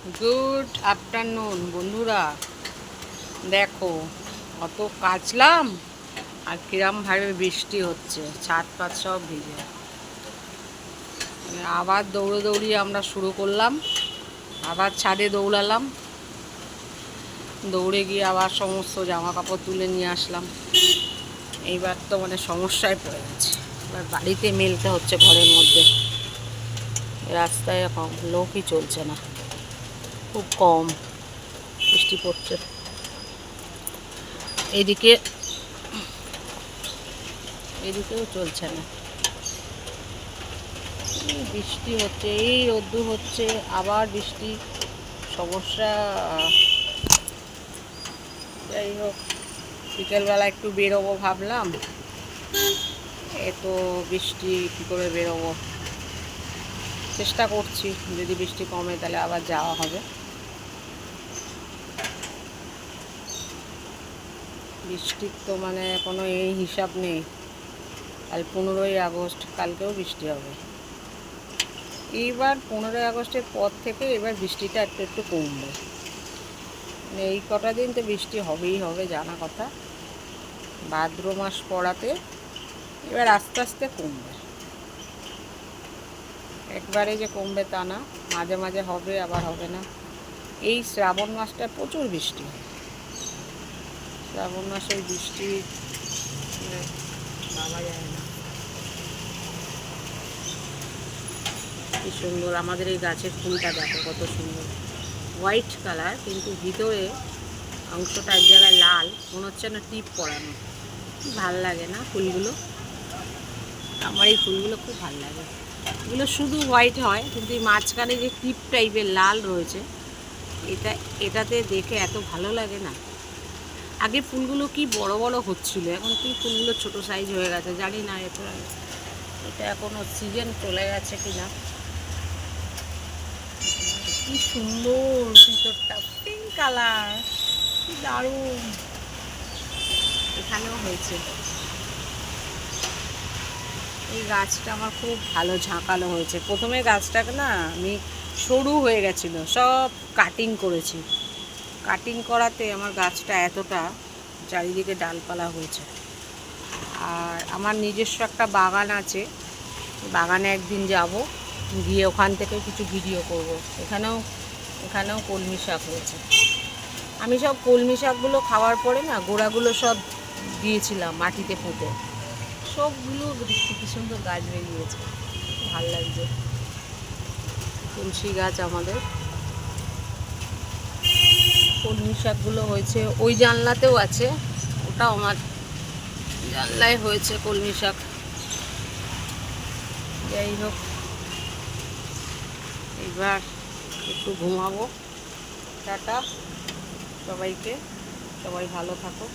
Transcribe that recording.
Good afternoon বন্ধুরা। দেখো, অত কাচলাম আর কিরমভাবে বৃষ্টি হচ্ছে, ছাদ পাত সব ভিজে। আবার দৌড়ি আমরা শুরু করলাম, আবার ছাদে দৌড়ালাম, দৌড়ে গিয়ে আবার সমস্ত জামা কাপড় তুলে নিয়ে আসলাম। এইবার তো সমস্যায় পড়ে গেছে, এবার বাড়িতে মেলতে হচ্ছে ঘরের মধ্যে। রাস্তায় এখন লোকই চলছে না, খুব কম বৃষ্টি পড়ছে। এদিকেও চলছে না, বৃষ্টি হচ্ছে, এই রোদ্দুর হচ্ছে, আবার বৃষ্টি, সমস্যা। যাই হোক, বিকেলবেলা একটু বেরোবো ভাবলাম, তো বৃষ্টি কী করে বেরোবো, চেষ্টা করছি যদি বৃষ্টি কমে তাহলে আবার যাওয়া হবে। বৃষ্টির তো কোনো এই হিসাব নেই। কাল 15ই আগস্ট, কালকেও বৃষ্টি হবে। এইবার 15ই আগস্টের পর থেকে এবার বৃষ্টিটা একটু একটু কমবে। এই কটা দিন তো বৃষ্টি হবেই হবে, জানা কথা। ভাদ্র মাস পড়াতে এবার আস্তে আস্তে কমবে, একবারে যে কমবে তা না, মাঝে মাঝে হবে আবার হবে না। এই শ্রাবণ মাসটা প্রচুর বৃষ্টি হয়, শ্রাবণ মাসের বৃষ্টি ভাবা যায় না। কি সুন্দর আমাদের এই গাছের ফুলটা, দেখো কত সুন্দর, হোয়াইট কালার, কিন্তু ভিতরে অংশটা এক জায়গায় লাল, মনে হচ্ছে না টিপ পরানো। ভাল লাগে না ফুলগুলো? আমার এই ফুলগুলো খুব ভাল লাগে। এগুলো শুধু হোয়াইট হয়, কিন্তু এই মাঝখানে যে টিপ টাইপের লাল রয়েছে, এটাতে দেখে এত ভালো লাগে না। আগে ফুলগুলো কি বড় বড় হচ্ছিল, এখন কি ফুলগুলো ছোট সাইজ হয়ে গেছে জানি না। এটা এখনও সিজন চলে গেছে কি না। কি সুন্দর ভিতরটা, পিঙ্ক কালার, কি দারুণ। এখানেও হয়েছে। এই গাছটা আমার খুব ভালো ঝাঁকালো হয়েছে। প্রথমে গাছটাকে না আমি সরু হয়ে গেছিলো, সব কাটিং করেছি। কাটিং করাতে আমার গাছটা এতটা চারিদিকে ডালপালা হয়েছে। আর আমার নিজস্ব একটা বাগান আছে, বাগানে একদিন যাব, গিয়ে ওখান থেকে কিছু ভিডিও করব। এখানেও কলমি শাক হয়েছে। আমি সব কলমি শাকগুলো খাওয়ার পরে না গোড়াগুলো সব দিয়েছিলাম মাটিতে পুঁতে, সবগুলো দেখছি কি সুন্দর গাছ বেরিয়েছে, ভাল লাগছে। তুলসী গাছ আমাদের, কলমি শাকগুলো হয়েছে। ওই জানলাতেও আছে, ওটাও আমার জানলায় হয়েছে কলমি শাক। যাই হোক, এবার একটু ঘুমাবো। টাটা সবাইকে, সবাই ভালো থাকো।